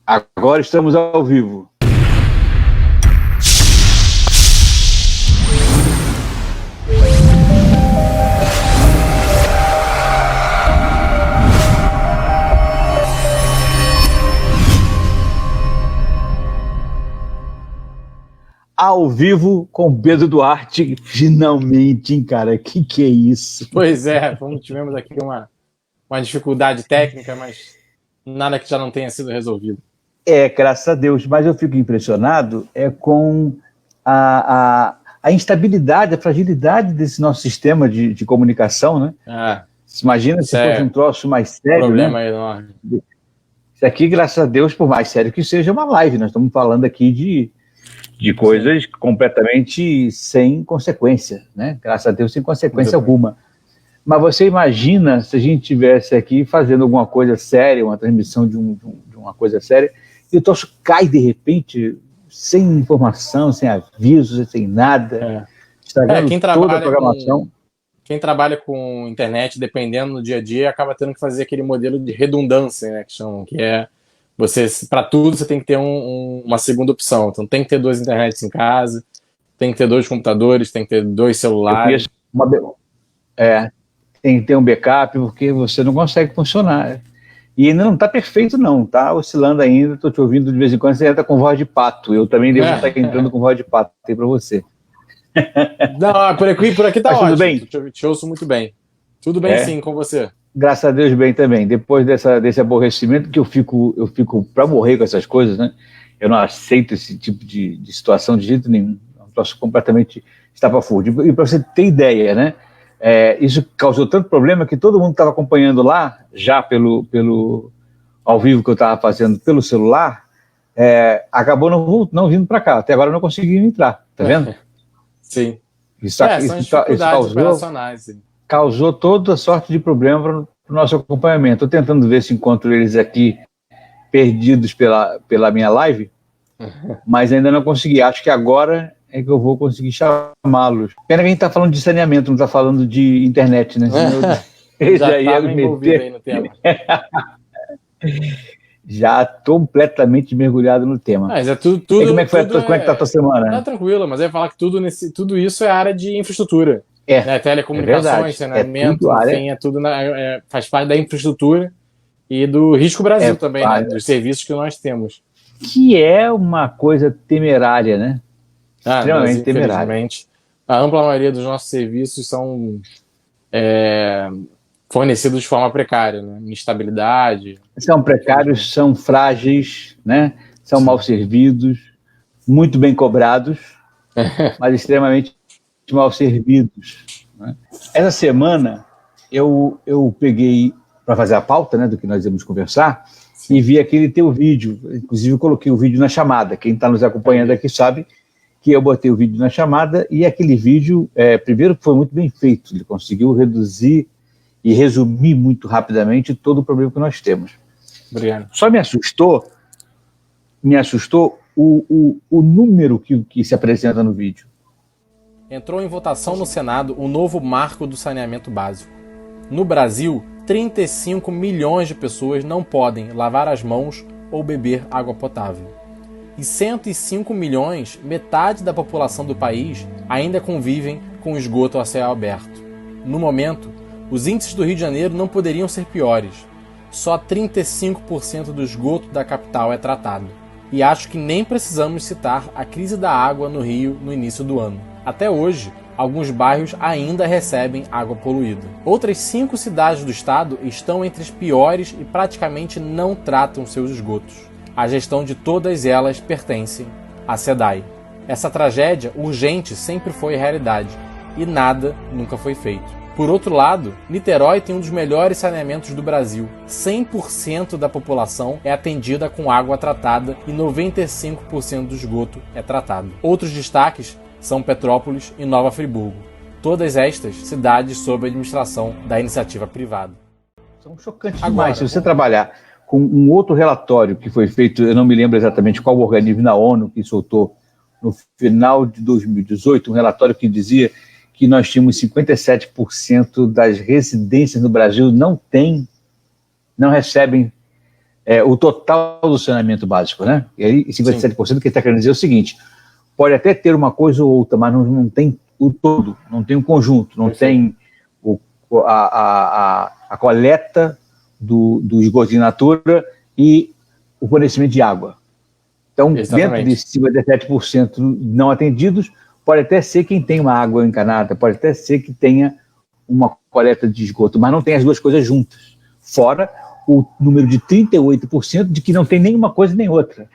Agora estamos ao vivo. Ao vivo com Pedro Duarte, finalmente, hein, cara? Que é isso? Pois é, tivemos aqui uma dificuldade técnica, mas nada que já não tenha sido resolvido. Graças a Deus, mas eu fico impressionado com a instabilidade, a fragilidade desse nosso sistema de comunicação, né? Imagina se fosse um troço mais sério, problema, né? Enorme. Isso aqui, graças a Deus, por mais sério que seja, uma live. Nós estamos falando aqui de coisas completamente sem consequência, né? Graças a Deus, sem consequência alguma. Mas você imagina se a gente estivesse aqui fazendo alguma coisa séria, uma transmissão de uma coisa séria, e o troço cai de repente, sem informação, sem aviso, sem nada, estragando toda a programação. Quem trabalha com internet, dependendo do dia a dia, acaba tendo que fazer aquele modelo de redundância, né, que chamam, que é para tudo você tem que ter uma segunda opção. Então tem que ter 2 internets em casa, tem que ter 2 computadores, tem que ter 2 celulares. Tem que ter um backup, porque você não consegue funcionar. E ainda não está perfeito, não. Está oscilando ainda, estou te ouvindo de vez em quando, você entra com voz de pato. Eu também devo estar entrando com voz de pato. Tem para você. Não, por aqui tá ótimo. Tudo bem? Te ouço muito bem. Tudo bem, sim, com você. Graças a Deus, bem também. Depois desse aborrecimento, que eu fico para morrer com essas coisas, né? Eu não aceito esse tipo de situação de jeito nenhum. Eu posso completamente estapafúrdio. E para você ter ideia, né? Isso causou tanto problema que todo mundo estava acompanhando lá, já pelo ao vivo que eu estava fazendo pelo celular, acabou não vindo para cá. Até agora eu não consegui entrar, tá vendo? Sim. Isso causou toda a sorte de problema para o nosso acompanhamento. Estou tentando ver se encontro eles aqui perdidos pela minha live, mas ainda não consegui. Acho que agora é que eu vou conseguir chamá-los. Pena que a gente está falando de saneamento, não está falando de internet, né? Já estava envolvido aí no tema. Já completamente mergulhado no tema. Mas tudo. Como é que está a tua semana? Tá tranquilo, mas eu ia falar que tudo isso é área de infraestrutura. Né? Telecomunicações, saneamento, faz parte da infraestrutura e do Risco Brasil também, né? Dos serviços que nós temos. Que é uma coisa temerária, né? Extremamente temerária. A ampla maioria dos nossos serviços são fornecidos de forma precária, né? Instabilidade. São precários, são frágeis, né? São mal servidos, muito bem cobrados, mas extremamente mal servidos, né? Essa semana eu peguei para fazer a pauta, né, do que nós íamos conversar. Sim. E vi aquele teu vídeo, inclusive eu coloquei o vídeo na chamada. Quem está nos acompanhando aqui sabe que eu botei o vídeo na chamada, e aquele vídeo, primeiro, foi muito bem feito. Ele conseguiu reduzir e resumir muito rapidamente todo o problema que nós temos. Obrigado. Só me assustou o número que se apresenta no vídeo. Entrou em votação no Senado o novo marco do saneamento básico. No Brasil, 35 milhões de pessoas não podem lavar as mãos ou beber água potável. E 105 milhões, metade da população do país, ainda convivem com esgoto a céu aberto. No momento, os índices do Rio de Janeiro não poderiam ser piores. Só 35% do esgoto da capital é tratado. E acho que nem precisamos citar a crise da água no Rio no início do ano. Até hoje, alguns bairros ainda recebem água poluída. Outras 5 cidades do estado estão entre as piores e praticamente não tratam seus esgotos. A gestão de todas elas pertence à SEDAI. Essa tragédia urgente sempre foi realidade e nada nunca foi feito. Por outro lado, Niterói tem um dos melhores saneamentos do Brasil. 100% da população é atendida com água tratada e 95% do esgoto é tratado. Outros destaques são Petrópolis e Nova Friburgo. Todas estas cidades sob a administração da iniciativa privada. São chocantes demais. Se você trabalhar com um outro relatório que foi feito, eu não me lembro exatamente qual organismo na ONU que soltou no final de 2018, um relatório que dizia que nós tínhamos 57% das residências no Brasil não recebem o total do saneamento básico, né? E aí 57% que ele está querendo dizer é o seguinte: pode até ter uma coisa ou outra, mas não tem o todo, não tem o conjunto, não tem a coleta do esgoto in natura e o fornecimento de água. Então, dentro desses 57% não atendidos, pode até ser quem tem uma água encanada, pode até ser que tenha uma coleta de esgoto, mas não tem as duas coisas juntas. Fora o número de 38% de que não tem nenhuma coisa nem outra.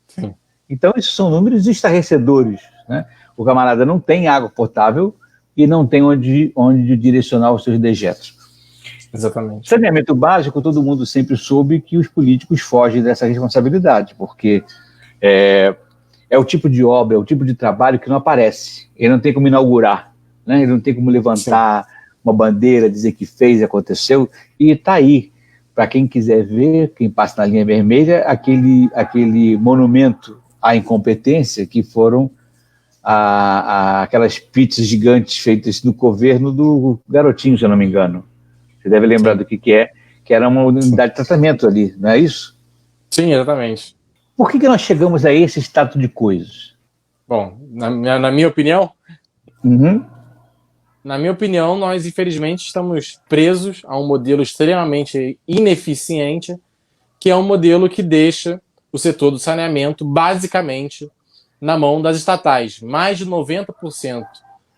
Sim. Então, esses são números estarrecedores, né? O camarada não tem água potável e não tem onde direcionar os seus dejetos. Exatamente. Saneamento básico, todo mundo sempre soube que os políticos fogem dessa responsabilidade, porque é o tipo de obra, é o tipo de trabalho que não aparece. Ele não tem como inaugurar, né? Ele não tem como levantar uma bandeira, dizer que fez, aconteceu, e está aí. Para quem quiser ver, quem passa na linha vermelha, aquele monumento à incompetência que foram aquelas pizzas gigantes feitas no governo do Garotinho, se eu não me engano. Você deve lembrar do que é, que era uma unidade de tratamento ali, não é isso? Sim, exatamente. Por que nós chegamos a esse estado de coisas? Bom, na minha opinião, Uhum. Na minha opinião, nós infelizmente estamos presos a um modelo extremamente ineficiente, que é um modelo que deixa o setor do saneamento basicamente na mão das estatais. Mais de 90%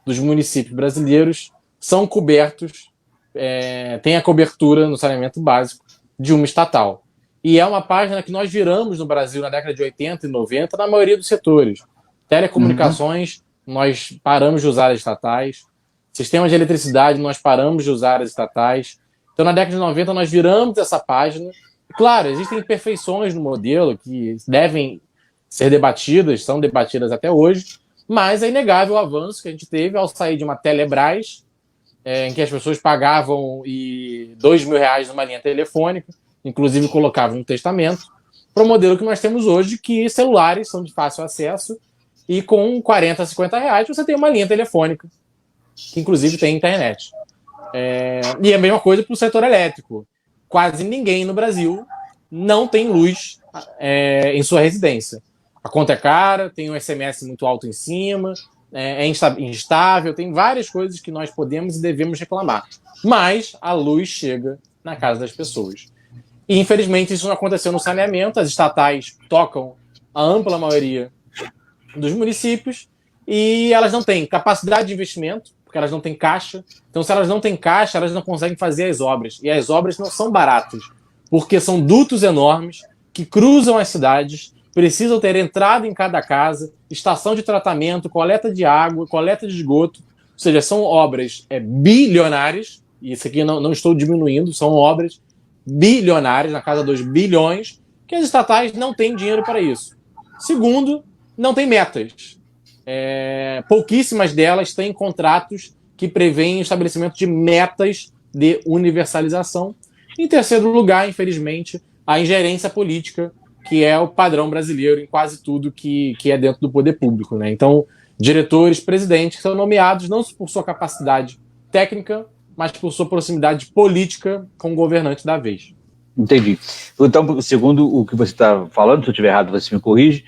dos municípios brasileiros são cobertos, tem a cobertura no saneamento básico de uma estatal. E é uma página que nós viramos no Brasil na década de 80 e 90 na maioria dos setores. Telecomunicações, nós paramos de usar as estatais. Sistemas de eletricidade, nós paramos de usar as estatais. Então, na década de 90, nós viramos essa página. Claro, existem imperfeições no modelo que devem ser debatidas, são debatidas até hoje, mas é inegável o avanço que a gente teve ao sair de uma Telebrás, em que as pessoas pagavam R$2.000 numa linha telefônica, inclusive colocavam um testamento, para o modelo que nós temos hoje, que celulares são de fácil acesso e com R$40, R$50 você tem uma linha telefônica, que inclusive tem internet. E é a mesma coisa para o setor elétrico. Quase ninguém no Brasil não tem luz em sua residência. A conta é cara, tem um SMS muito alto em cima, é instável, tem várias coisas que nós podemos e devemos reclamar. Mas a luz chega na casa das pessoas. E, infelizmente, isso não aconteceu no saneamento. As estatais tocam a ampla maioria dos municípios e elas não têm capacidade de investimento, porque elas não têm caixa. Então, se elas não têm caixa, elas não conseguem fazer as obras. E as obras não são baratas, porque são dutos enormes que cruzam as cidades, precisam ter entrada em cada casa, estação de tratamento, coleta de água, coleta de esgoto. Ou seja, são obras bilionárias, e isso aqui não estou diminuindo, são obras bilionárias, na casa dos bilhões, que as estatais não têm dinheiro para isso. Segundo, não tem metas. Pouquíssimas delas têm contratos que prevêem o estabelecimento de metas de universalização. Em terceiro lugar, infelizmente, a ingerência política, que é o padrão brasileiro em quase tudo que é dentro do poder público, né? Então, diretores, presidentes são nomeados não por sua capacidade técnica, mas por sua proximidade política com o governante da vez. Entendi. Então, segundo o que você está falando, se eu estiver errado, você me corrige.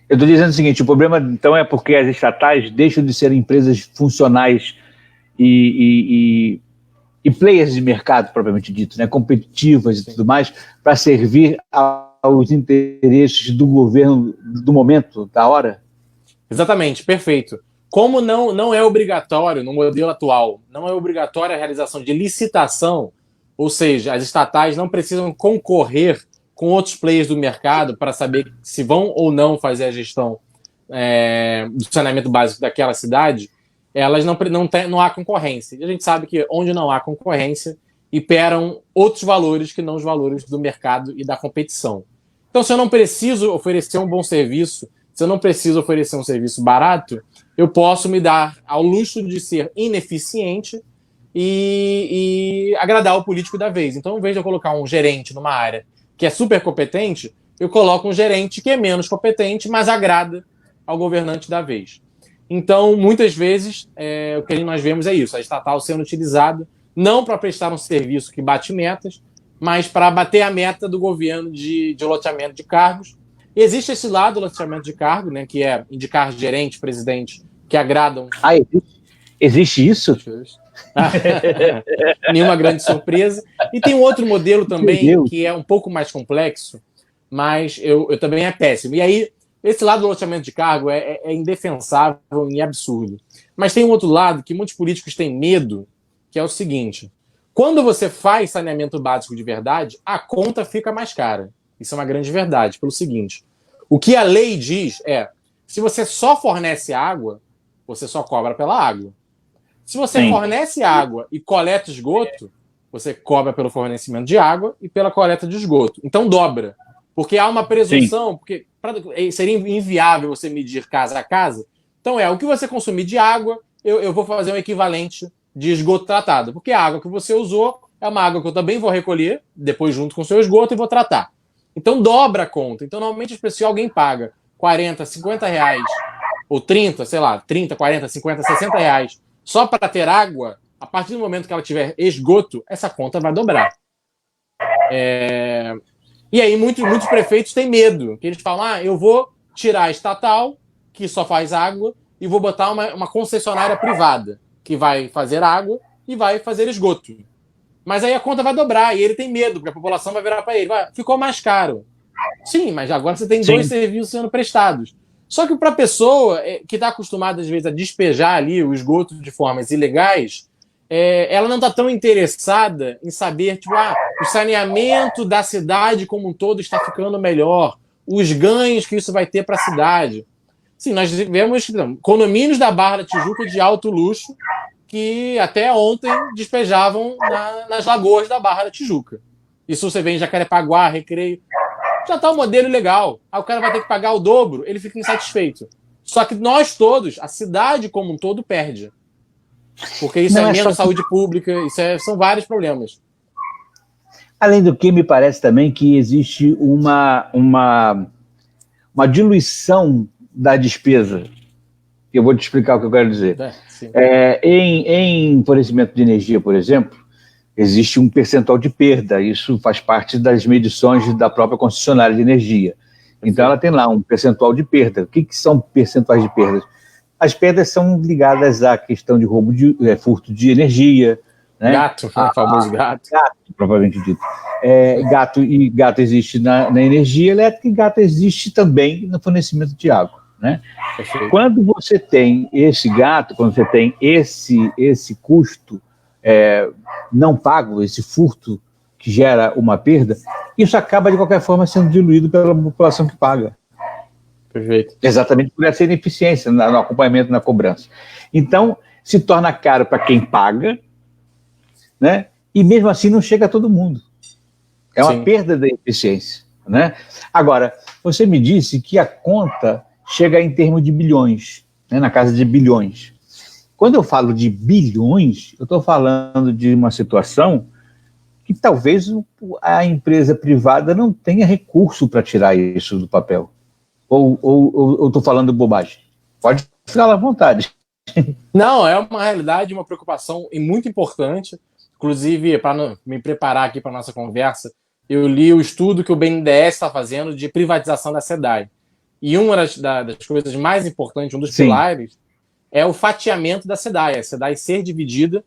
Eu estou dizendo o seguinte: o problema, então, é porque as estatais deixam de ser empresas funcionais e players de mercado, propriamente dito, né, competitivas e tudo mais, para servir aos interesses do governo do momento, da hora? Exatamente, perfeito. Como não é obrigatório, no modelo atual, não é obrigatória a realização de licitação, ou seja, as estatais não precisam concorrer com outros players do mercado para saber se vão ou não fazer a gestão do saneamento básico daquela cidade, elas não há concorrência. E a gente sabe que onde não há concorrência, imperam outros valores que não os valores do mercado e da competição. Então, se eu não preciso oferecer um bom serviço, se eu não preciso oferecer um serviço barato, eu posso me dar ao luxo de ser ineficiente e agradar o político da vez. Então, em vez de eu colocar um gerente numa área que é super competente, eu coloco um gerente que é menos competente, mas agrada ao governante da vez. Então, muitas vezes, o que nós vemos é isso: a estatal sendo utilizada não para prestar um serviço que bate metas, mas para bater a meta do governo de loteamento de cargos. Existe esse lado do loteamento de cargo, né, que é indicar gerente, presidente, que agradam. Ah, existe isso? Nenhuma grande surpresa. E tem um outro modelo também, que é um pouco mais complexo, mas eu também é péssimo. E aí, esse lado do loteamento de cargo é indefensável e absurdo. Mas tem um outro lado que muitos políticos têm medo, que é o seguinte: quando você faz saneamento básico de verdade, a conta fica mais cara. Isso é uma grande verdade, pelo seguinte: o que a lei diz é, se você só fornece água, você só cobra pela água. Se você fornece água e coleta esgoto, você cobra pelo fornecimento de água e pela coleta de esgoto. Então dobra. Porque há uma presunção, porque seria inviável você medir casa a casa. Então o que você consumir de água, eu vou fazer um equivalente de esgoto tratado. Porque a água que você usou é uma água que eu também vou recolher, depois junto com o seu esgoto, e vou tratar. Então dobra a conta. Então normalmente se alguém paga 40, 50 reais, ou 30, sei lá, 30, 40, 50, 60 reais, só para ter água, a partir do momento que ela tiver esgoto, essa conta vai dobrar. E aí muitos prefeitos têm medo, que eles falam, eu vou tirar a estatal, que só faz água, e vou botar uma concessionária privada, que vai fazer água e vai fazer esgoto. Mas aí a conta vai dobrar, e ele tem medo, porque a população vai virar para ele, ficou mais caro. Sim, mas agora você tem dois serviços sendo prestados. Só que para a pessoa que está acostumada, às vezes, a despejar ali o esgoto de formas ilegais, ela não está tão interessada em saber, tipo, o saneamento da cidade como um todo está ficando melhor, os ganhos que isso vai ter para a cidade. Sim, nós vemos condomínios da Barra da Tijuca de alto luxo que até ontem despejavam nas lagoas da Barra da Tijuca. Isso você vê em Jacarepaguá, Recreio. Já está um modelo legal. Aí o cara vai ter que pagar o dobro, ele fica insatisfeito. Só que nós todos, a cidade como um todo, perde. Porque isso é menos saúde pública, são vários problemas. Além do que, me parece também que existe uma diluição da despesa. Eu vou te explicar o que eu quero dizer. Em fornecimento de energia, por exemplo, existe um percentual de perda. Isso faz parte das medições da própria concessionária de energia. Então, ela tem lá um percentual de perda. O que são percentuais de perdas? As perdas são ligadas à questão de roubo, furto de energia. Né? Gato, o famoso gato. Gato, provavelmente dito. Gato existe na energia elétrica e gato existe também no fornecimento de água. Né? Quando você tem esse gato, quando você tem esse custo não pago, esse furto que gera uma perda, isso acaba de qualquer forma sendo diluído pela população que paga. Perfeito. Exatamente por essa ineficiência no acompanhamento, na cobrança. Então, se torna caro para quem paga, né? E mesmo assim não chega a todo mundo. É uma perda da eficiência. Né? Agora, você me disse que a conta chega em termos de bilhões, né? Na casa de bilhões. Quando eu falo de bilhões, eu estou falando de uma situação que talvez a empresa privada não tenha recurso para tirar isso do papel. Ou estou falando bobagem? Pode ficar à vontade. Não, é uma realidade, uma preocupação muito importante. Inclusive, para me preparar aqui para a nossa conversa, eu li o estudo que o BNDES está fazendo de privatização da SEDAI. E uma das coisas mais importantes, um dos pilares, é o fatiamento da SEDAI. A SEDAI ser dividida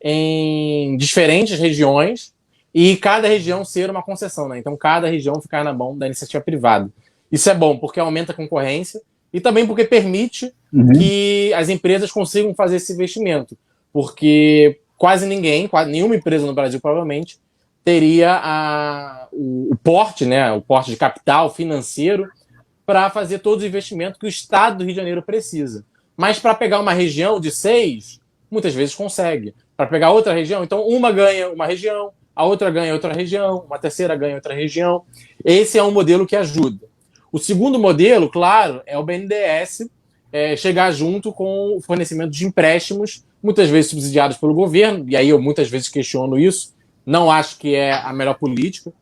em diferentes regiões e cada região ser uma concessão. Né? Então, cada região ficar na mão da iniciativa privada. Isso é bom, porque aumenta a concorrência e também porque permite que as empresas consigam fazer esse investimento. Porque quase nenhuma empresa no Brasil, provavelmente, teria o porte, né, o porte de capital financeiro para fazer todos os investimentos que o Estado do Rio de Janeiro precisa. Mas para pegar uma região de 6, muitas vezes consegue. Para pegar outra região, então uma ganha uma região, a outra ganha outra região, uma terceira ganha outra região. Esse é um modelo que ajuda. O segundo modelo, claro, é o BNDES chegar junto com o fornecimento de empréstimos, muitas vezes subsidiados pelo governo, e aí eu muitas vezes questiono isso, não acho que é a melhor política,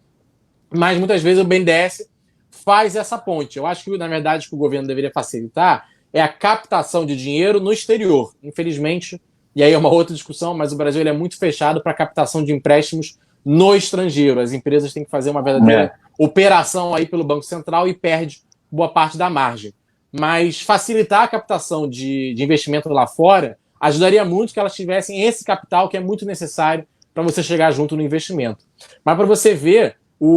mas muitas vezes o BNDES faz essa ponte. Eu acho que, na verdade, o que o governo deveria facilitar é a captação de dinheiro no exterior. Infelizmente, e aí é uma outra discussão, mas o Brasil ele é muito fechado para a captação de empréstimos no estrangeiro. As empresas têm que fazer uma verdadeira operação aí pelo Banco Central e perde boa parte da margem. Mas facilitar a captação de investimento lá fora ajudaria muito que elas tivessem esse capital que é muito necessário para você chegar junto no investimento. Mas para você ver,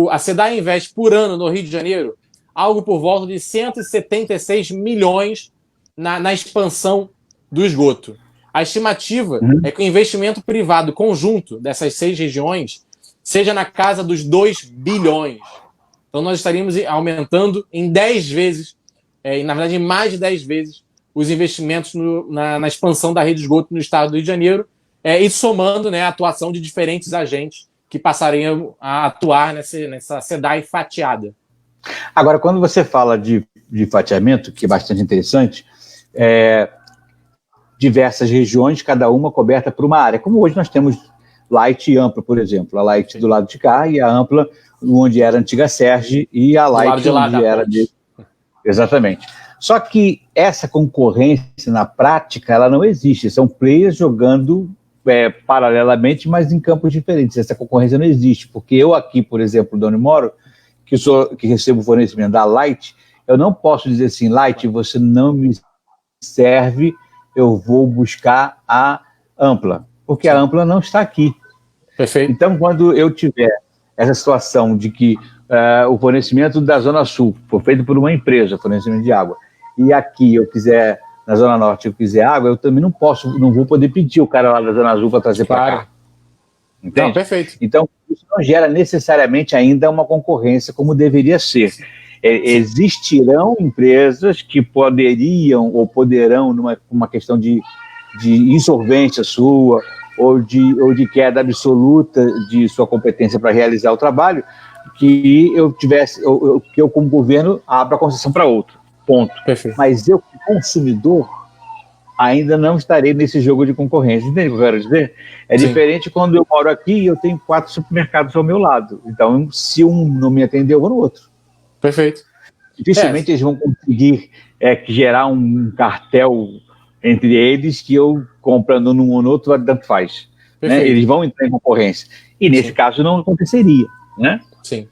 a SEDAI investe por ano no Rio de Janeiro algo por volta de 176 milhões na expansão do esgoto. A estimativa é que o investimento privado conjunto dessas 6 regiões seja na casa dos 2 bilhões. Então nós estaríamos aumentando em 10 vezes, na verdade em mais de 10 vezes, os investimentos na expansão da rede de esgoto no estado do Rio de Janeiro, e somando, né, a atuação de diferentes agentes que passariam a atuar nessa SEDAI fatiada. Agora, quando você fala de fatiamento, que é bastante interessante, diversas regiões, cada uma coberta por uma área. Como hoje nós temos Light e Ampla, por exemplo. A Light do lado de cá e a Ampla, onde era a antiga Serge, e a Light onde era... Exatamente. Só que essa concorrência, na prática, ela não existe. São players jogando paralelamente, mas em campos diferentes. Essa concorrência não existe, porque eu aqui, por exemplo, onde moro, que recebo o fornecimento da Light, eu não posso dizer assim, Light, você não me serve, eu vou buscar a Ampla, porque a Ampla não está aqui. Perfeito. Então, quando eu tiver essa situação de que o fornecimento da Zona Sul for feito por uma empresa, fornecimento de água, e aqui eu quiser, na Zona Norte, eu quiser água, eu também não vou poder pedir o cara lá da Zona Azul para trazer para cá. Entende? Não, perfeito. Então, isso não gera necessariamente ainda uma concorrência como deveria ser. Existirão empresas que poderiam ou poderão, numa questão de insolvência sua ou de queda absoluta de sua competência para realizar o trabalho, que eu como governo abra a concessão para outro. Ponto. Perfeito. Mas eu, como consumidor, ainda não estarei nesse jogo de concorrência. Entende o que eu quero dizer? Sim. Diferente quando eu moro aqui e eu tenho 4 supermercados ao meu lado. Então, se um não me atender, eu vou no outro. Perfeito. Dificilmente eles vão conseguir gerar um cartel entre eles que eu, comprando num ou no outro, tanto faz. Né? Eles vão entrar em concorrência. E nesse caso não aconteceria. Né? Sim.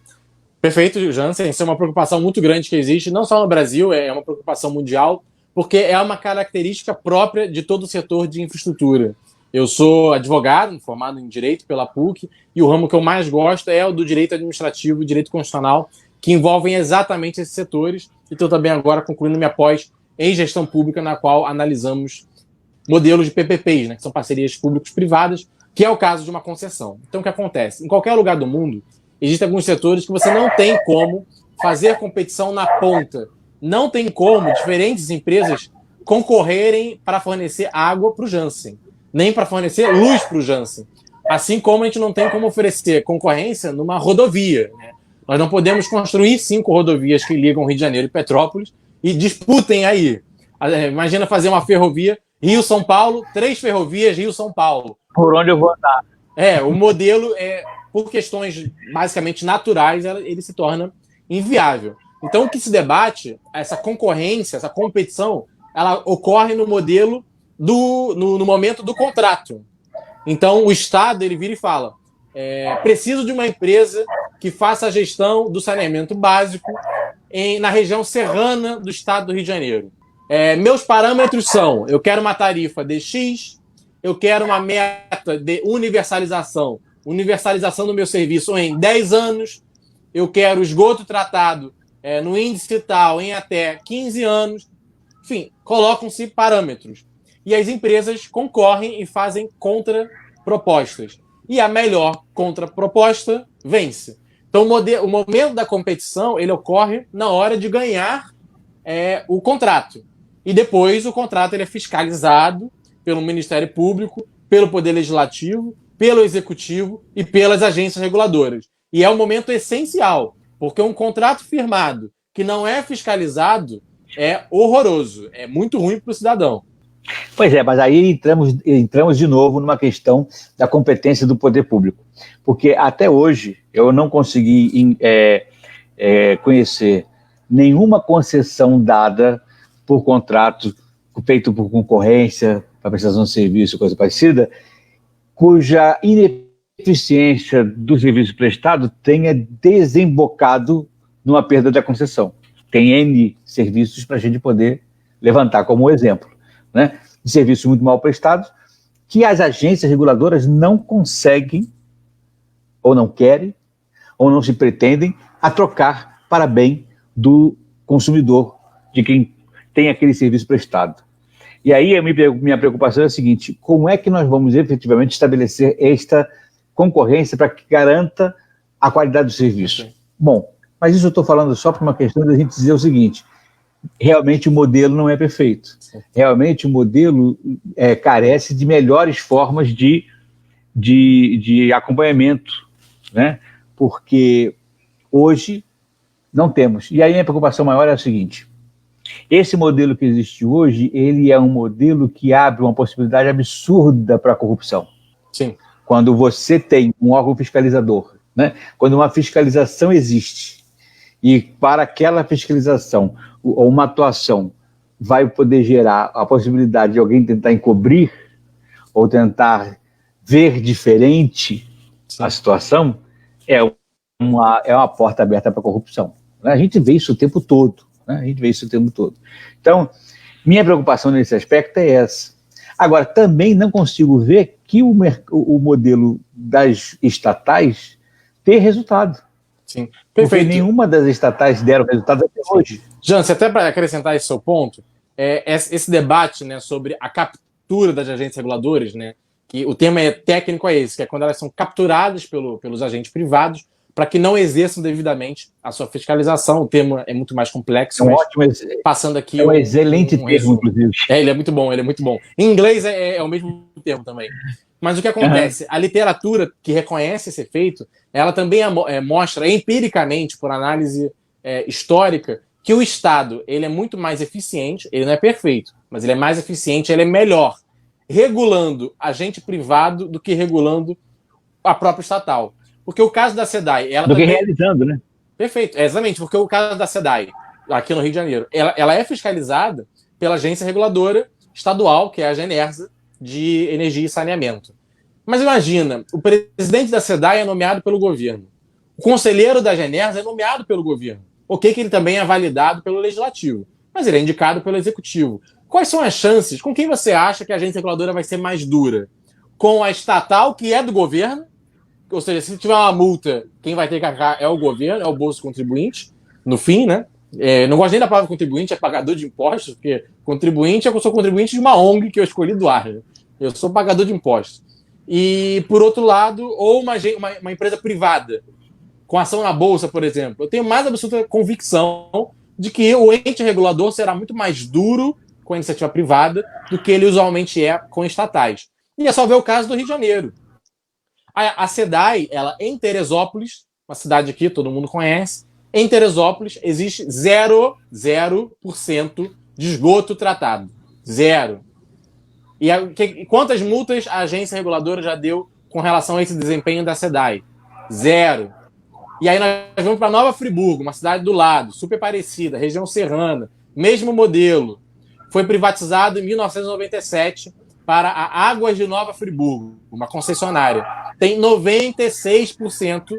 Perfeito, Jansen. Isso é uma preocupação muito grande que existe, não só no Brasil, é uma preocupação mundial, porque é uma característica própria de todo o setor de infraestrutura. Eu sou advogado, formado em Direito pela PUC, e o ramo que eu mais gosto é o do Direito Administrativo e Direito Constitucional, que envolvem exatamente esses setores, e estou também agora concluindo minha pós em Gestão Pública, na qual analisamos modelos de PPPs, né, que são parcerias públicos-privadas, que é o caso de uma concessão. Então, o que acontece? Em qualquer lugar do mundo, existem alguns setores que você não tem como fazer competição na ponta. Não tem como diferentes empresas concorrerem para fornecer água para o Jansen, nem para fornecer luz para o Jansen. Assim como a gente não tem como oferecer concorrência numa rodovia. Né? Nós não podemos construir 5 rodovias que ligam Rio de Janeiro e Petrópolis e disputem aí. Imagina fazer uma ferrovia Rio-São Paulo, 3 ferrovias Rio-São Paulo. Por onde eu vou andar? O modelo, por questões basicamente naturais, ele se torna inviável. Então, o que se debate, essa concorrência, essa competição, ela ocorre no modelo, no momento do contrato. Então, o Estado, ele vira e fala, preciso de uma empresa que faça a gestão do saneamento básico na região serrana do Estado do Rio de Janeiro. Meus parâmetros são, eu quero uma tarifa de X, eu quero uma meta de universalização do meu serviço em 10 anos, eu quero esgoto tratado no índice tal em até 15 anos, enfim, colocam-se parâmetros. E as empresas concorrem e fazem contrapropostas. E a melhor contraproposta vence. Então, o momento da competição ele ocorre na hora de ganhar o contrato. E depois o contrato ele é fiscalizado pelo Ministério Público, pelo Poder Legislativo, pelo Executivo e pelas agências reguladoras. E é um momento essencial, porque um contrato firmado que não é fiscalizado é horroroso, é muito ruim para o cidadão. Pois mas aí entramos de novo numa questão da competência do poder público, porque até hoje eu não consegui conhecer nenhuma concessão dada por contrato feito por concorrência, para prestação de serviço, coisa parecida, cuja ineficiência do serviço prestado tenha desembocado numa perda da concessão. Tem N serviços para a gente poder levantar como exemplo, né, de serviços muito mal prestados que as agências reguladoras não conseguem, ou não querem, ou não se pretendem a trocar para bem do consumidor, de quem tem aquele serviço prestado. E aí a minha preocupação é a seguinte: como é que nós vamos efetivamente estabelecer esta concorrência para que garanta a qualidade do serviço? Bom, mas isso eu estou falando só por uma questão da gente dizer o seguinte: realmente o modelo não é perfeito. Realmente o modelo carece de melhores formas de acompanhamento, né? Porque hoje não temos. E aí a minha preocupação maior é a seguinte: esse modelo que existe hoje, ele é um modelo que abre uma possibilidade absurda para a corrupção. Sim. Quando você tem um órgão fiscalizador, né? Quando uma fiscalização existe, e para aquela fiscalização, ou uma atuação, vai poder gerar a possibilidade de alguém tentar encobrir, ou tentar ver diferente a situação, é uma porta aberta para a corrupção. A gente vê isso o tempo todo. Então, minha preocupação nesse aspecto é essa. Agora, também não consigo ver que o modelo das estatais ter resultado. Sim, perfeito. Porque nenhuma das estatais deram resultado até hoje. Jansen, até para acrescentar esse seu ponto, esse debate, né, sobre a captura das agências reguladoras, né, que o termo técnico é esse, que é quando elas são capturadas pelos agentes privados para que não exerçam devidamente a sua fiscalização. O termo é muito mais complexo. É um ótimo, passando aqui um excelente termo, inclusive. Ele é muito bom, Em inglês é o mesmo termo também. Mas o que acontece? A literatura que reconhece esse efeito, ela também mostra empiricamente, por análise histórica, que o Estado ele é muito mais eficiente, ele não é perfeito, mas ele é mais eficiente, ele é melhor regulando agente privado do que regulando a própria estatal. Porque o caso da SEDAI... do que realizando, né? Perfeito, exatamente, porque o caso da SEDAI, aqui no Rio de Janeiro, ela é fiscalizada pela agência reguladora estadual, que é a Genersa, de energia e saneamento. Mas imagina, o presidente da SEDAI é nomeado pelo governo. O conselheiro da Genersa é nomeado pelo governo. Ok, que ele também é validado pelo legislativo, mas ele é indicado pelo executivo. Quais são as chances? Com quem você acha que a agência reguladora vai ser mais dura? Com a estatal, que é do governo? Ou seja, se tiver uma multa, quem vai ter que arcar é o governo, é o bolso contribuinte, no fim, né? Não gosto nem da palavra contribuinte, é pagador de impostos, porque contribuinte eu sou contribuinte de uma ONG que eu escolhi doar. Eu sou pagador de impostos. E, por outro lado, ou uma empresa privada, com ação na Bolsa, por exemplo. Eu tenho mais absoluta convicção de que o ente regulador será muito mais duro com a iniciativa privada do que ele usualmente é com estatais. E é só ver o caso do Rio de Janeiro. A SEDAI, ela em Teresópolis, uma cidade aqui, todo mundo conhece, em Teresópolis existe 0% de esgoto tratado. 0. E quantas multas a agência reguladora já deu com relação a esse desempenho da SEDAI? 0. E aí nós vamos para Nova Friburgo, uma cidade do lado, super parecida, região serrana, mesmo modelo. Foi privatizado em 1997 para a Águas de Nova Friburgo, uma concessionária. Tem 96%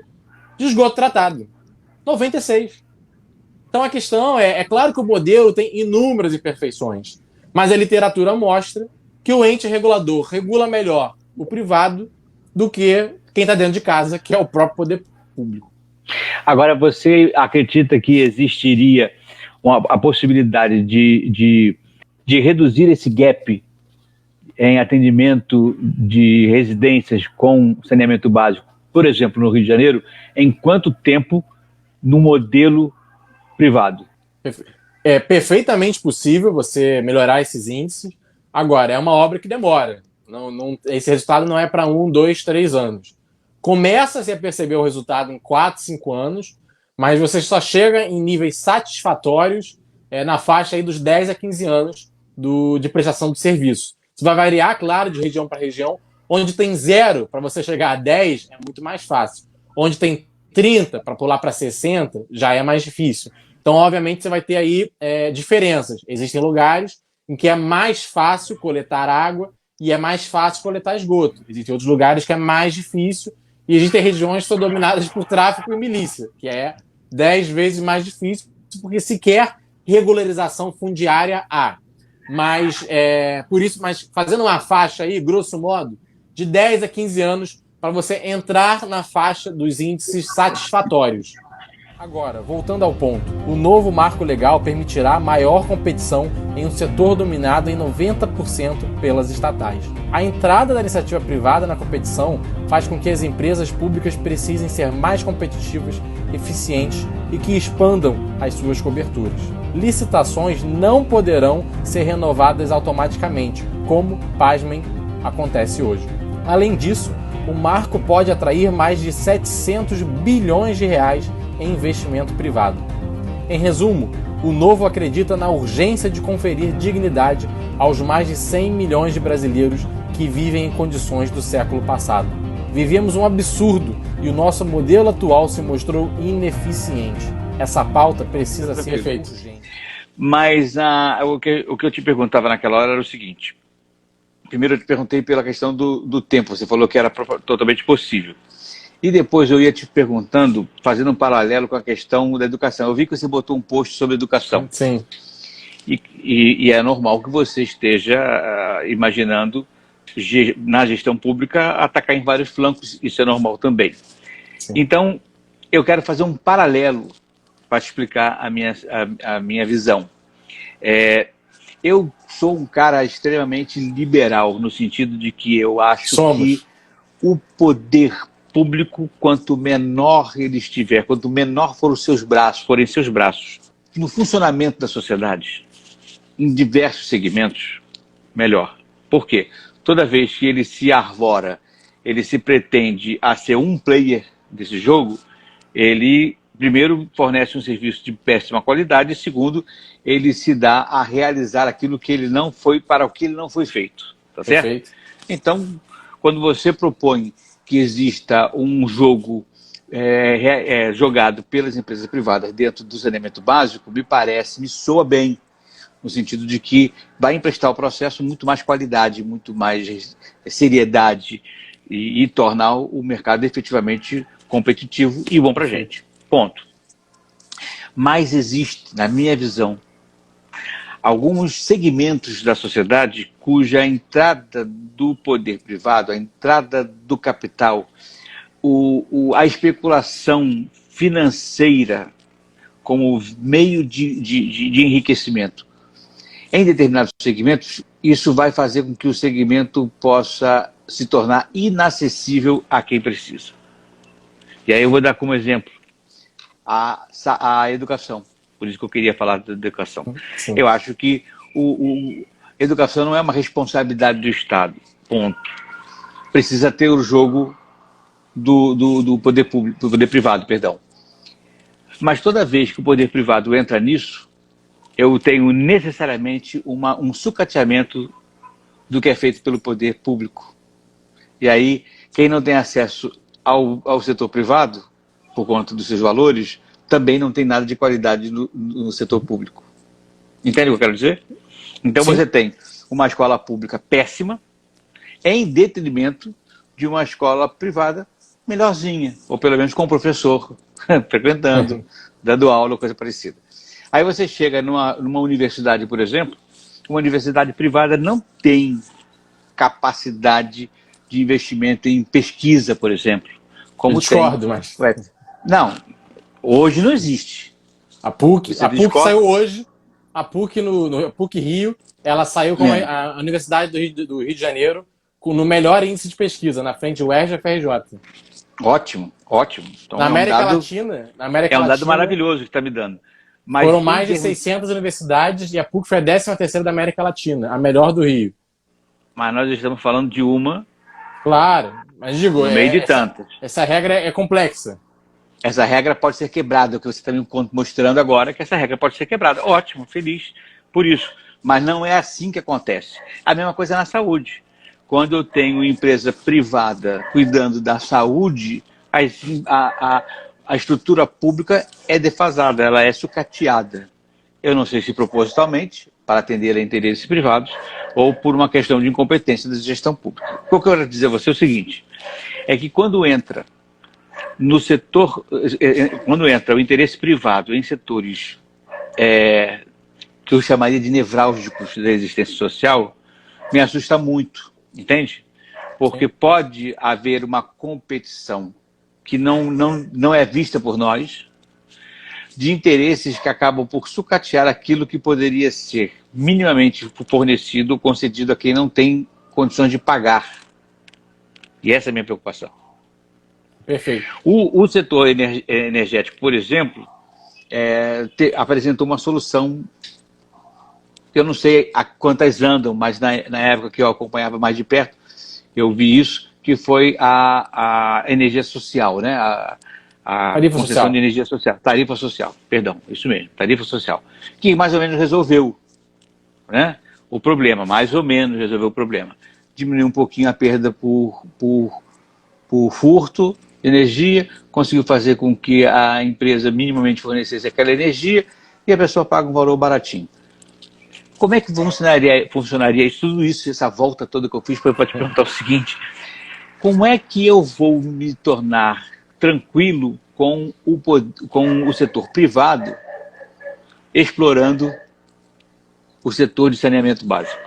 de esgoto tratado. 96%. Então a questão é claro que o modelo tem inúmeras imperfeições, mas a literatura mostra que o ente regulador regula melhor o privado do que quem está dentro de casa, que é o próprio poder público. Agora, você acredita que existiria a possibilidade de reduzir esse gap em atendimento de residências com saneamento básico, por exemplo, no Rio de Janeiro, em quanto tempo no modelo privado? É perfeitamente possível você melhorar esses índices. Agora, é uma obra que demora. Esse resultado não é para 1, 2, 3 anos. Começa-se a perceber o resultado em 4, 5 anos, mas você só chega em níveis satisfatórios na faixa aí dos 10 a 15 anos de prestação de serviço. Isso vai variar, claro, de região para região. Onde tem 0, para você chegar a 10, é muito mais fácil. Onde tem 30, para pular para 60, já é mais difícil. Então, obviamente, você vai ter aí diferenças. Existem lugares em que é mais fácil coletar água e é mais fácil coletar esgoto. Existem outros lugares que é mais difícil E existem regiões que são dominadas por tráfico e milícia, que é 10 vezes mais difícil, porque sequer regularização fundiária há. Mas, mas fazendo uma faixa aí, grosso modo, de 10 a 15 anos para você entrar na faixa dos índices satisfatórios. Agora, voltando ao ponto, o novo marco legal permitirá maior competição em um setor dominado em 90% pelas estatais. A entrada da iniciativa privada na competição faz com que as empresas públicas precisem ser mais competitivas, eficientes e que expandam as suas coberturas. Licitações não poderão ser renovadas automaticamente, como, pasmem, acontece hoje. Além disso, o marco pode atrair mais de 700 bilhões de reais em investimento privado. Em resumo, o novo acredita na urgência de conferir dignidade aos mais de 100 milhões de brasileiros que vivem em condições do século passado. Vivíamos um absurdo e o nosso modelo atual se mostrou ineficiente. Essa pauta precisa ser feita urgente. Mas o que eu te perguntava naquela hora era o seguinte. Primeiro eu te perguntei pela questão do tempo, você falou que era totalmente possível. E depois eu ia te perguntando, fazendo um paralelo com a questão da educação. Eu vi que você botou um post sobre educação. Sim. E é normal que você esteja imaginando, na gestão pública, atacar em vários flancos. Isso é normal também. Sim. Então, eu quero fazer um paralelo para te explicar a minha visão. Eu sou um cara extremamente liberal, no sentido de que eu acho que o poder público, quanto menor ele estiver, quanto menor forem seus braços, no funcionamento da sociedade, em diversos segmentos, melhor. Por quê? Toda vez que ele se arvora, ele se pretende a ser um player desse jogo, ele, primeiro, fornece um serviço de péssima qualidade, e segundo, ele se dá a realizar aquilo que ele não foi, para o que ele não foi feito. Tá certo? Perfeito. Então, quando você propõe que exista um jogo jogado pelas empresas privadas dentro do saneamento básico, me soa bem, no sentido de que vai emprestar ao processo muito mais qualidade, muito mais seriedade e tornar o mercado efetivamente competitivo e bom para a gente. Ponto. Mas existe, na minha visão, alguns segmentos da sociedade cuja entrada do poder privado, a entrada do capital, a especulação financeira como meio de enriquecimento em determinados segmentos, isso vai fazer com que o segmento possa se tornar inacessível a quem precisa. E aí eu vou dar como exemplo a educação. Por isso que eu queria falar da educação. Sim. Eu acho que a educação não é uma responsabilidade do Estado, ponto. Precisa ter o jogo do poder público, do poder privado, perdão. Mas toda vez que o poder privado entra nisso, eu tenho necessariamente um sucateamento do que é feito pelo poder público. E aí, quem não tem acesso ao setor privado, por conta dos seus valores, também não tem nada de qualidade no setor público. Entende o que eu quero dizer? Então, sim, você tem uma escola pública péssima em detrimento de uma escola privada melhorzinha, ou pelo menos com um professor frequentando, dando aula, coisa parecida. Aí você chega numa universidade, por exemplo, uma universidade privada não tem capacidade de investimento em pesquisa, por exemplo. Como eu discordo, mas... Não, hoje não existe. A PUC saiu hoje, a PUC no PUC Rio, ela saiu com a Universidade do Rio de Janeiro no melhor índice de pesquisa, na frente do UERJ e FRJ. Ótimo, ótimo. Então, na América Latina... um dado maravilhoso que está me dando. Mas foram mais de 600 universidades e a PUC foi a 13ª da América Latina, a melhor do Rio. Mas nós estamos falando de uma... Claro, mas digo... No meio de tantas. Essa regra é complexa. Essa regra pode ser quebrada, o que você está me mostrando agora, que essa regra pode ser quebrada. Ótimo, feliz por isso. Mas não é assim que acontece. A mesma coisa na saúde. Quando eu tenho empresa privada cuidando da saúde, a estrutura pública é defasada, ela é sucateada. Eu não sei se propositalmente, para atender a interesses privados, ou por uma questão de incompetência da gestão pública. O que eu quero dizer a você é o seguinte, é que quando entra no setor, quando entra o interesse privado em setores que eu chamaria de nevrálgicos da existência social, me assusta muito, entende? Porque pode haver uma competição que não é vista por nós, de interesses que acabam por sucatear aquilo que poderia ser minimamente fornecido ou concedido a quem não tem condições de pagar. E essa é a minha preocupação. Perfeito. O setor energético, por exemplo, apresentou uma solução que eu não sei a quantas andam, mas na época que eu acompanhava mais de perto, eu vi isso, que foi a energia social, né? A Tarifa concessão social. de energia social, tarifa social, perdão, isso mesmo, tarifa social, que mais ou menos resolveu, né, o problema, mais ou menos resolveu o problema. Diminuiu um pouquinho a perda por furto de energia, conseguiu fazer com que a empresa minimamente fornecesse aquela energia e a pessoa paga um valor baratinho. Como é que funcionaria isso, tudo isso, essa volta toda que eu fiz, foi para te perguntar o seguinte: como é que eu vou me tornar tranquilo com o setor privado explorando o setor de saneamento básico?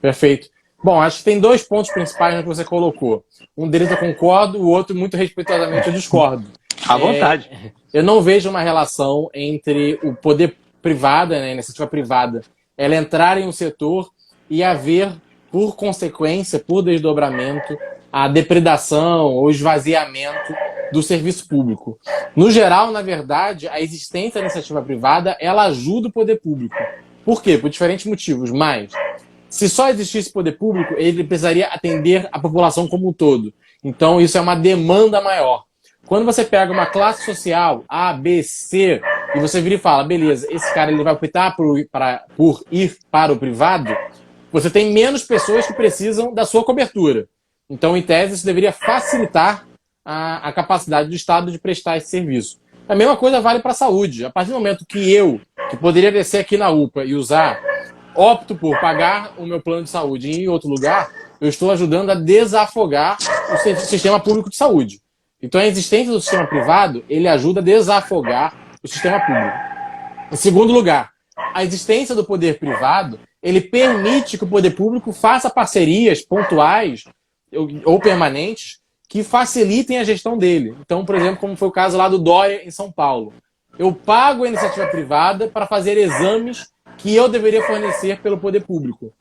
Perfeito. Bom, acho que tem dois pontos principais no que você colocou. Um deles eu concordo, o outro, muito respeitosamente, eu discordo. À vontade. Eu não vejo uma relação entre o poder privado, né, a iniciativa privada, ela entrar em um setor e haver, por consequência, por desdobramento, a depredação ou esvaziamento do serviço público. No geral, na verdade, a existência da iniciativa privada, ela ajuda o poder público. Por quê? Por diferentes motivos, mas se só existisse poder público, ele precisaria atender a população como um todo. Então, isso é uma demanda maior. Quando você pega uma classe social, A, B, C, e você vira e fala, beleza, esse cara ele vai optar por ir para o privado, você tem menos pessoas que precisam da sua cobertura. Então, em tese, isso deveria facilitar a capacidade do Estado de prestar esse serviço. A mesma coisa vale para a saúde. A partir do momento que eu, que poderia descer aqui na UPA e usar, opto por pagar o meu plano de saúde em outro lugar, eu estou ajudando a desafogar o sistema público de saúde. Então, a existência do sistema privado, ele ajuda a desafogar o sistema público. Em segundo lugar, a existência do poder privado, ele permite que o poder público faça parcerias pontuais ou permanentes que facilitem a gestão dele. Então, por exemplo, como foi o caso lá do Dória em São Paulo. Eu pago a iniciativa privada para fazer exames que eu deveria fornecer pelo poder público.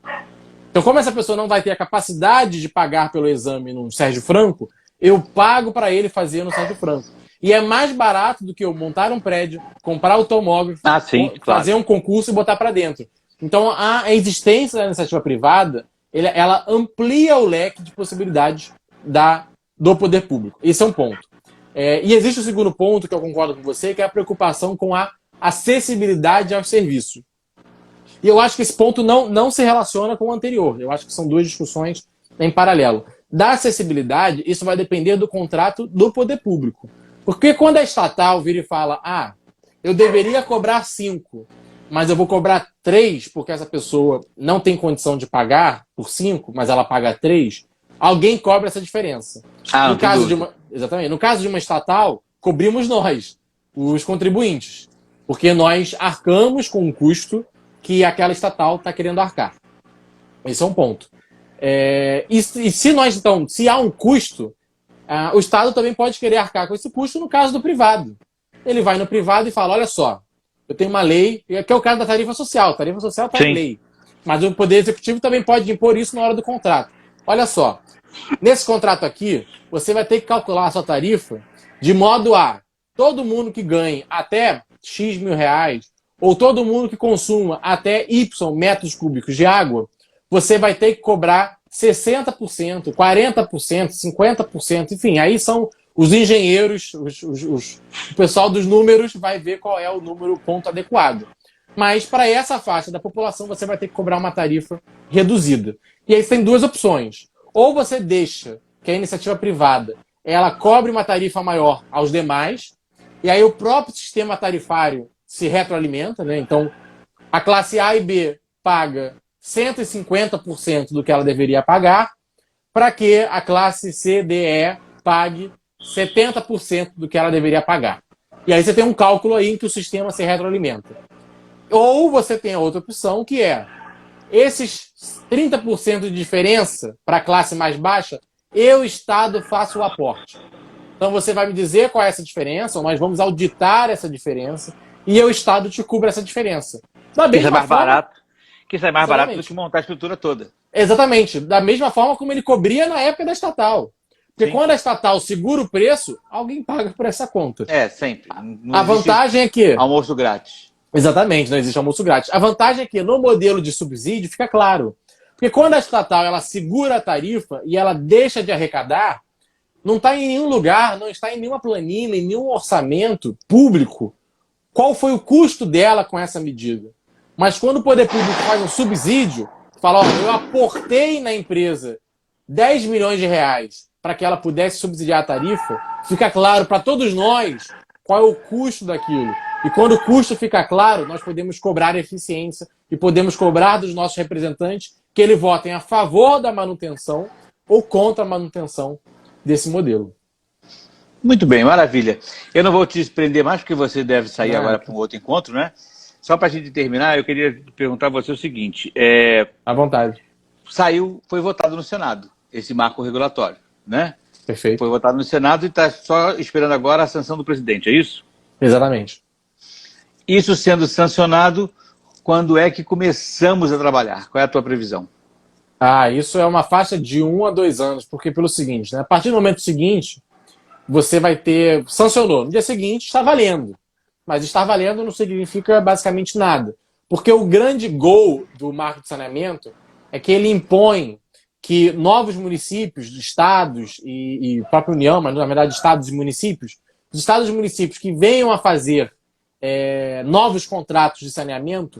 Então, como essa pessoa não vai ter a capacidade de pagar pelo exame no Sérgio Franco, eu pago para ele fazer no Sérgio Franco. E é mais barato do que eu montar um prédio, comprar o tomógrafo, fazer um concurso e botar para dentro. Então, a existência da iniciativa privada, ela amplia o leque de possibilidades do poder público. Esse é um ponto. E existe o segundo ponto, que eu concordo com você, que é a preocupação com a acessibilidade aos serviços. E eu acho que esse ponto não se relaciona com o anterior. Eu acho que são duas discussões em paralelo. Da acessibilidade, isso vai depender do contrato do poder público. Porque quando a estatal vira e fala, eu deveria cobrar 5, mas eu vou cobrar 3 porque essa pessoa não tem condição de pagar por 5, mas ela paga 3, alguém cobra essa diferença. Exatamente. No caso de uma estatal, cobrimos nós, os contribuintes, porque nós arcamos com um custo que aquela estatal está querendo arcar. Esse é um ponto. E se há um custo, o Estado também pode querer arcar com esse custo no caso do privado. Ele vai no privado e fala, olha só, eu tenho uma lei, que é o caso da tarifa social. A tarifa social está em lei. Mas o Poder Executivo também pode impor isso na hora do contrato. Olha só, nesse contrato aqui, você vai ter que calcular a sua tarifa de modo a todo mundo que ganhe até X mil reais, ou todo mundo que consuma até Y metros cúbicos de água, você vai ter que cobrar 60%, 40%, 50%, enfim, aí são os engenheiros, o pessoal dos números vai ver qual é o ponto adequado. Mas para essa faixa da população você vai ter que cobrar uma tarifa reduzida. E aí você tem duas opções. Ou você deixa que a iniciativa privada ela cobre uma tarifa maior aos demais, e aí o próprio sistema tarifário se retroalimenta, né? Então, a classe A e B paga 150% do que ela deveria pagar, para que a classe C, D, E pague 70% do que ela deveria pagar. E aí você tem um cálculo aí em que o sistema se retroalimenta. Ou você tem a outra opção, que é esses 30% de diferença para a classe mais baixa, eu, Estado, faço o aporte. Então você vai me dizer qual é essa diferença, ou nós vamos auditar essa diferença, e eu, Estado, te cubro essa diferença. Que isso é mais barato. Que isso é mais barato do que montar a estrutura toda. Exatamente. Da mesma forma como ele cobria na época da estatal. Porque quando a estatal segura o preço, alguém paga por essa conta. Sempre. A vantagem é que... Almoço grátis. Exatamente, não existe almoço grátis. A vantagem é que no modelo de subsídio fica claro. Porque quando a estatal ela segura a tarifa e ela deixa de arrecadar, não está em nenhum lugar, não está em nenhuma planilha, em nenhum orçamento público, qual foi o custo dela com essa medida. Mas quando o poder público faz um subsídio, fala, eu aportei na empresa 10 milhões de reais para que ela pudesse subsidiar a tarifa, fica claro para todos nós qual é o custo daquilo. E quando o custo fica claro, nós podemos cobrar eficiência e podemos cobrar dos nossos representantes que eles votem a favor da manutenção ou contra a manutenção desse modelo. Muito bem, maravilha. Eu não vou te prender mais, porque você deve sair agora para um outro encontro, né? Só para a gente terminar, eu queria perguntar a você o seguinte. À vontade. Foi votado no Senado, esse marco regulatório, né? Perfeito. Foi votado no Senado e está só esperando agora a sanção do presidente, é isso? Exatamente. Isso sendo sancionado, quando é que começamos a trabalhar? Qual é a tua previsão? Isso é uma faixa de 1 a 2 anos, porque pelo seguinte, né? A partir do momento seguinte, você vai ter... Sancionou. No dia seguinte, está valendo. Mas estar valendo não significa basicamente nada. Porque o grande gol do marco de saneamento é que ele impõe que novos municípios, estados e própria União, mas na verdade estados e municípios, os estados e municípios que venham a fazer novos contratos de saneamento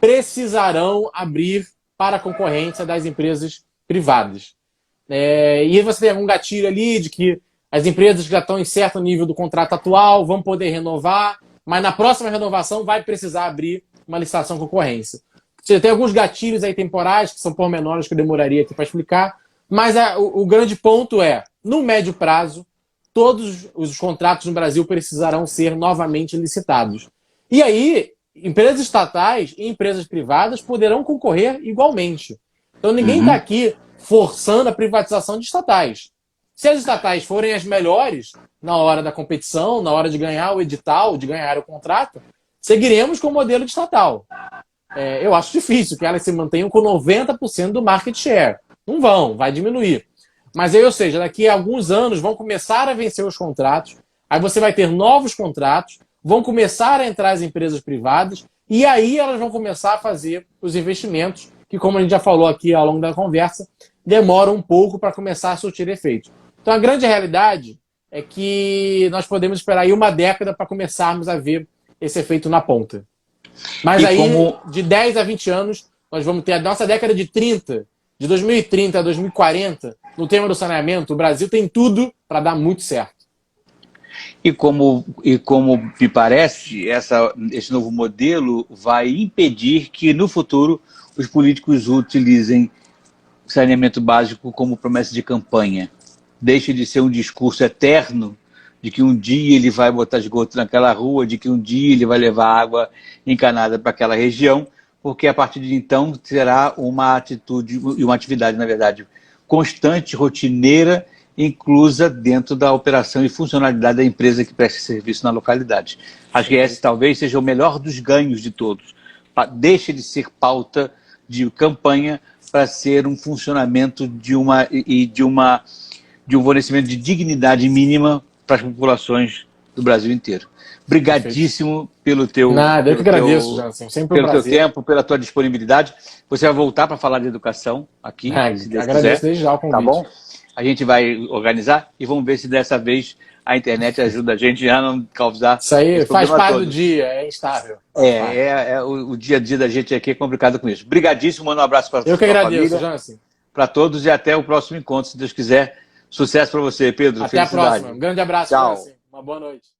precisarão abrir para a concorrência das empresas privadas. E você tem algum gatilho ali de que as empresas que já estão em certo nível do contrato atual vão poder renovar, mas na próxima renovação vai precisar abrir uma licitação concorrência. Você tem alguns gatilhos aí temporais, que são pormenores que eu demoraria aqui para explicar, mas o grande ponto é, no médio prazo, todos os contratos no Brasil precisarão ser novamente licitados. E aí, empresas estatais e empresas privadas poderão concorrer igualmente. Então ninguém está aqui forçando a privatização de estatais. Se as estatais forem as melhores na hora da competição, na hora de ganhar o edital, de ganhar o contrato, seguiremos com o modelo de estatal. Eu acho difícil que elas se mantenham com 90% do market share. Não vão, vai diminuir. Mas aí, ou seja, daqui a alguns anos vão começar a vencer os contratos, aí você vai ter novos contratos, vão começar a entrar as empresas privadas, e aí elas vão começar a fazer os investimentos, que como a gente já falou aqui ao longo da conversa, demoram um pouco para começar a surtir efeito. Então a grande realidade é que nós podemos esperar aí 1 década para começarmos a ver esse efeito na ponta. Mas aí, de 10 a 20 anos, nós vamos ter a nossa década de 30, de 2030 a 2040, no tema do saneamento, o Brasil tem tudo para dar muito certo. E como me parece, esse novo modelo vai impedir que, no futuro, os políticos utilizem saneamento básico como promessa de campanha. Deixe de ser um discurso eterno de que um dia ele vai botar esgoto naquela rua, de que um dia ele vai levar água encanada para aquela região, porque a partir de então será uma atitude e uma atividade, na verdade, constante, rotineira, inclusa dentro da operação e funcionalidade da empresa que presta serviço na localidade. Acho que esse talvez seja o melhor dos ganhos de todos. Deixe de ser pauta de campanha para ser um funcionamento de um fornecimento de dignidade mínima para as populações do Brasil inteiro. Obrigadíssimo pelo teu... Nada, eu que agradeço, Jansen. Sempre um prazer. Pelo teu tempo, pela tua disponibilidade. Você vai voltar para falar de educação aqui, se Deus agradeço quiser. Desde já o convite. Tá bom? A gente vai organizar e vamos ver se dessa vez a internet ajuda a gente a não causar... Isso aí faz parte do dia, é instável. O dia a dia da gente aqui é complicado com isso. Obrigadíssimo, manda um abraço para a tua família. Eu que agradeço, Jansen. Para todos e até o próximo encontro, se Deus quiser. Sucesso para você, Pedro. Até a próxima. Um grande abraço. Tchau. Jansen. Uma boa noite.